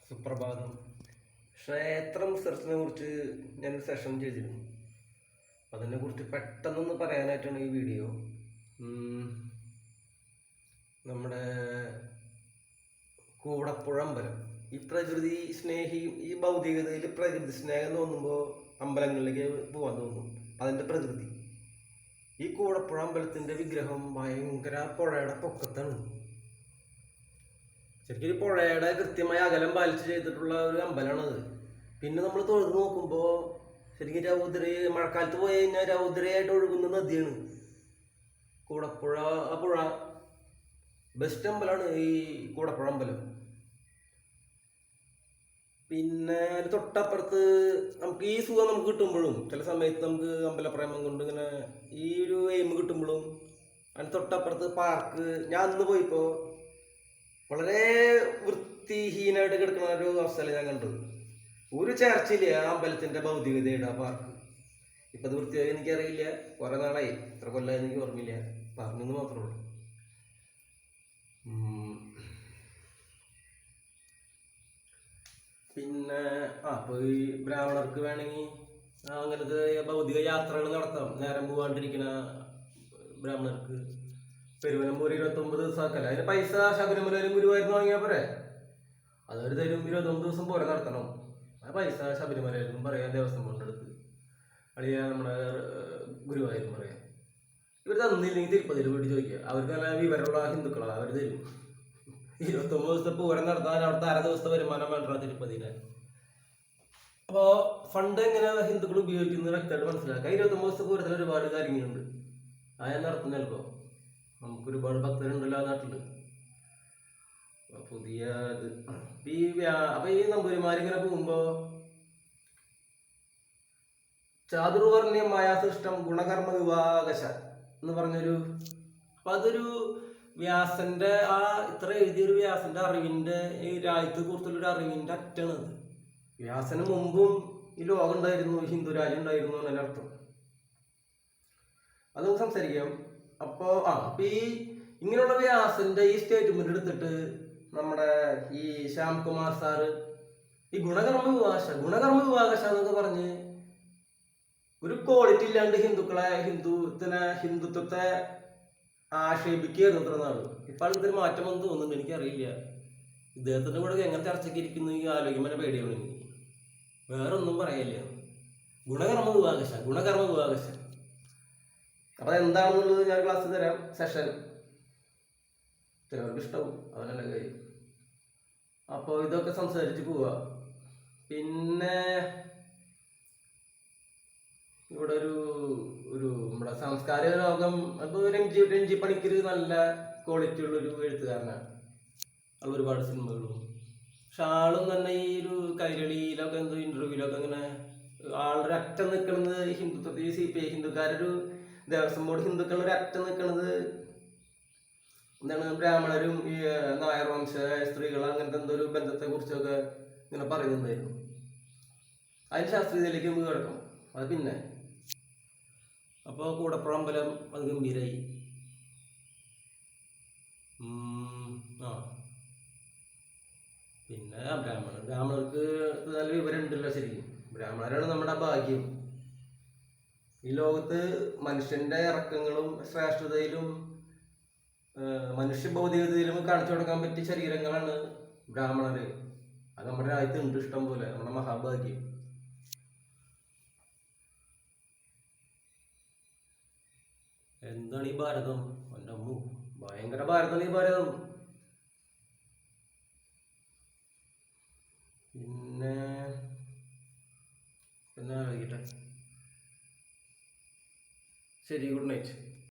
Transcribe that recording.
സുപ്രഭാതം. ക്ഷേത്രം റിസർച്ചിനെ കുറിച്ച് ഞാനൊരു സെഷൻ ചെയ്തിരുന്നു. അതിനെക്കുറിച്ച് പെട്ടെന്നൊന്ന് പറയാനായിട്ടാണ് ഈ വീഡിയോ. നമ്മുടെ കൂടപ്പുഴ അമ്പലം, ഈ പ്രകൃതി സ്നേഹിയും ഈ ഭൗതികതയിൽ പ്രകൃതി സ്നേഹം തോന്നുമ്പോൾ അമ്പലങ്ങളിലേക്ക് പോകാൻ തോന്നും. അതിൻ്റെ പ്രകൃതി, ഈ കൂടപ്പുഴ അമ്പലത്തിൻ്റെ വിഗ്രഹം ഭയങ്കര പുഴയുടെ പൊക്കത്താണ്. ശരിക്കും ഈ പുഴയുടെ കൃത്യമായ അകലം പാലിച്ച് ചെയ്തിട്ടുള്ള ഒരു അമ്പലമാണത്. പിന്നെ നമ്മൾ തൊഴുതു നോക്കുമ്പോൾ ശരിക്കും രൗദ്ര, മഴക്കാലത്ത് പോയി കഴിഞ്ഞാൽ രൗദ്രയായിട്ട് ഒഴുകുന്ന നദിയാണ് കൂടപ്പുഴ. ആ പുഴ ബെസ്റ്റ് അമ്പലമാണ് ഈ കൂടപ്പുഴ അമ്പലം. പിന്നെ അതിന് തൊട്ടപ്പുറത്ത് നമുക്ക് ഈ സുഖം നമുക്ക് കിട്ടുമ്പോഴും ചില സമയത്ത് നമുക്ക് അമ്പലപ്രേമം കൊണ്ട് ഇങ്ങനെ ഈ ഒരു എയിം കിട്ടുമ്പോഴും അതിന് തൊട്ടപ്പുറത്ത് പാർക്ക്. ഞാൻ അന്ന് പോയിപ്പോൾ വളരെ വൃത്തിഹീനമായിട്ട് കിടക്കുന്ന ഒരു അവസ്ഥയിൽ ഞാൻ കണ്ടത്. ഒരു ചർച്ചയില്ല ആ അമ്പലത്തിൻ്റെ ഭൗതികതയുടെ ആ പാർക്ക്. ഇപ്പം അത് വൃത്തിയായി എനിക്കറിയില്ല, കുറേ നാളായി, എത്ര കൊല്ലമായി എനിക്ക് ഓർമ്മയില്ല, പറഞ്ഞെന്ന് മാത്രമേ ഉള്ളൂ. പിന്നെ അപ്പോൾ ഈ ബ്രാഹ്മണർക്ക് വേണമെങ്കിൽ അങ്ങനത്തെ ഭൗതിക യാത്രകൾ നടത്താം. നേരം പോകാണ്ടിരിക്കുന്ന ബ്രാഹ്മണർക്ക് പെരുവനമ്പൂർ 29 ദിവസം ആക്കല്ല. അതിന് പൈസ ശബരിമലയിലും ഗുരുവായൂരിൽ വാങ്ങിയാൽ പോരെ. അതൊരു തരും 29 ദിവസം പോലെ നടത്തണം. ആ പൈസ ശബരിമലയിലും പറയാം, ദേവസ്വം കൊണ്ടെടുത്ത് അളിയാ നമ്മുടെ ഗുരുവായൂരും പറയാം. ഇവർ തന്നില്ലെങ്കിൽ തിരുപ്പതിയിൽ വീട്ടിൽ ചോദിക്കുക. അവർക്ക് നല്ല വിവരമുള്ള ഹിന്ദുക്കളാണ്, അവർ തരും. 29 ദിവസത്തെ പൂരം നടത്താൻ അവിടുത്തെ അര ദിവസത്തെ വരുമാനം വേണ്ട തിരുപ്പതിനെ. അപ്പോൾ ഫണ്ട് എങ്ങനെ ഹിന്ദുക്കൾ ഉപയോഗിക്കുന്നത് വ്യക്തമായിട്ട് മനസ്സിലാക്കുക. 29 ദിവസത്തെ പൂരത്തിൽ ഒരുപാട് കാര്യങ്ങളുണ്ട്. ഞാൻ നടത്തുന്ന ചിലപ്പോൾ നമുക്ക് ഒരുപാട് ഭക്തരുണ്ടല്ലോ ആ നാട്ടില്. പുതിയ ഇത് അപ്പൊ ഈ നമ്പൂരിമാരിങ്ങനെ പോകുമ്പോ ചാതുർവർണ്ണയമായ സൃഷ്ടം ഗുണകർമ്മ വിഭാഗശ എന്ന് പറഞ്ഞൊരു, അപ്പൊ അതൊരു വ്യാസന്റെ ആ ഇത്ര എഴുതിയൊരു വ്യാസന്റെ അറിവിന്റെ, ഈ രാജ്യത്തെ കുറിച്ചുള്ളൊരു അറിവിന്റെ അറ്റാണത്. വ്യാസന് മുമ്പും ഈ ലോകം ഉണ്ടായിരുന്നു, ഹിന്ദു രാജ്യം ഉണ്ടായിരുന്നു എന്നതിന്റെ അർത്ഥം. അതൊന്ന് സംസാരിക്കാം. അപ്പൊ ഈ ഇങ്ങനെയുള്ള വ്യാസന്റെ ഈ സ്റ്റേറ്റ്മെന്റ് എടുത്തിട്ട് നമ്മുടെ ഈ ശ്യാംകുമാർ സാറ് ഈ ഗുണകർമ്മ വിഭാഗശ എന്നൊക്കെ പറഞ്ഞ് ഒരു ക്വാളിറ്റി ഇല്ലാണ്ട് ഹിന്ദുത്വത്തെ ആക്ഷേപിക്കുകയായിരുന്നു ഇത്ര നാള്. ഇപ്പൊ ഇതിന് മാറ്റം വന്ന് തോന്നുന്നുണ്ട്, എനിക്കറിയില്ല. ഇദ്ദേഹത്തിന്റെ കൂടെ എങ്ങനെ ചർച്ചയ്ക്ക് ഇരിക്കുന്നു ഈ ആലോചിക്കുമ്പോൾ എന്നെ പേടിയാണ് എനിക്ക്. വേറെ ഒന്നും പറയില്ല. ഗുണകർമ്മ വിഭാഗശ. അപ്പൊ എന്താണെന്നുള്ളത് ഞാൻ ക്ലാസ് തരാം, സെഷൻ. ചിലവർക്ക് ഇഷ്ടവും, അവനല്ല കാര്യം. അപ്പോൾ ഇതൊക്കെ സംസാരിച്ച് പോവുക. പിന്നെ ഇവിടെ ഒരു നമ്മുടെ സാംസ്കാരിക ലോകം, അപ്പോൾ രഞ്ജി പണിക്കർ നല്ല ക്വാളിറ്റി ഉള്ളൊരു എഴുത്തുകാരനാണ്. അത് ഒരുപാട് സിനിമകളും. പക്ഷെ ആളും തന്നെ ഈ ഒരു കൈരളിയിലൊക്കെ എന്തോ ഇന്റർവ്യൂലൊക്കെ ഇങ്ങനെ ആളൊരു അറ്റം നിൽക്കുന്നത് ഹിന്ദുത്വത്തിൽ, CPI ഹിന്ദുക്കാരൊരു ദേവസ്വം ബോർഡ് ഹിന്ദുക്കളുടെ ഒരു അറ്റം നിൽക്കുന്നത് എന്താണ്, ബ്രാഹ്മണരും ഈ നായർ വംശ സ്ത്രീകൾ അങ്ങനത്തെ എന്തോ ഒരു ബന്ധത്തെ കുറിച്ചൊക്കെ ഇങ്ങനെ പറയുന്നുണ്ടായിരുന്നു. അതിന് ശാസ്ത്രീയതയിലേക്ക് നമുക്ക് കിടക്കും. അത് പിന്നെ അപ്പോൾ കൂടപ്പുഴ അമ്പലം അത് ഗംഭീരായി. പിന്നെ ബ്രാഹ്മണർക്ക് നല്ല വിവരം ഉണ്ടല്ലോ. ശരിക്കും ബ്രാഹ്മണരാണ് നമ്മുടെ ഭാഗ്യം. ഈ ലോകത്ത് മനുഷ്യന്റെ ഇറക്കങ്ങളും ശ്രേഷ്ഠതയിലും മനുഷ്യ ഭൗതികതയിലും കാണിച്ചു കൊടുക്കാൻ പറ്റിയ ശരീരങ്ങളാണ് ബ്രാഹ്മണര്. അത് നമ്മുടെ രാജ്യത്ത് ഉണ്ട് ഇഷ്ടം പോലെ, നമ്മുടെ മഹാഭാഗ്യം. എന്താണ് ഈ ഭാരതം, എൻ്റെ അമ്മു, ഭയങ്കര ഭാരതമാണ് ഈ ഭാരതം. പിന്നെ ആലോചിക്കട്ടെ. ശരി, ഗുഡ് നൈറ്റ്.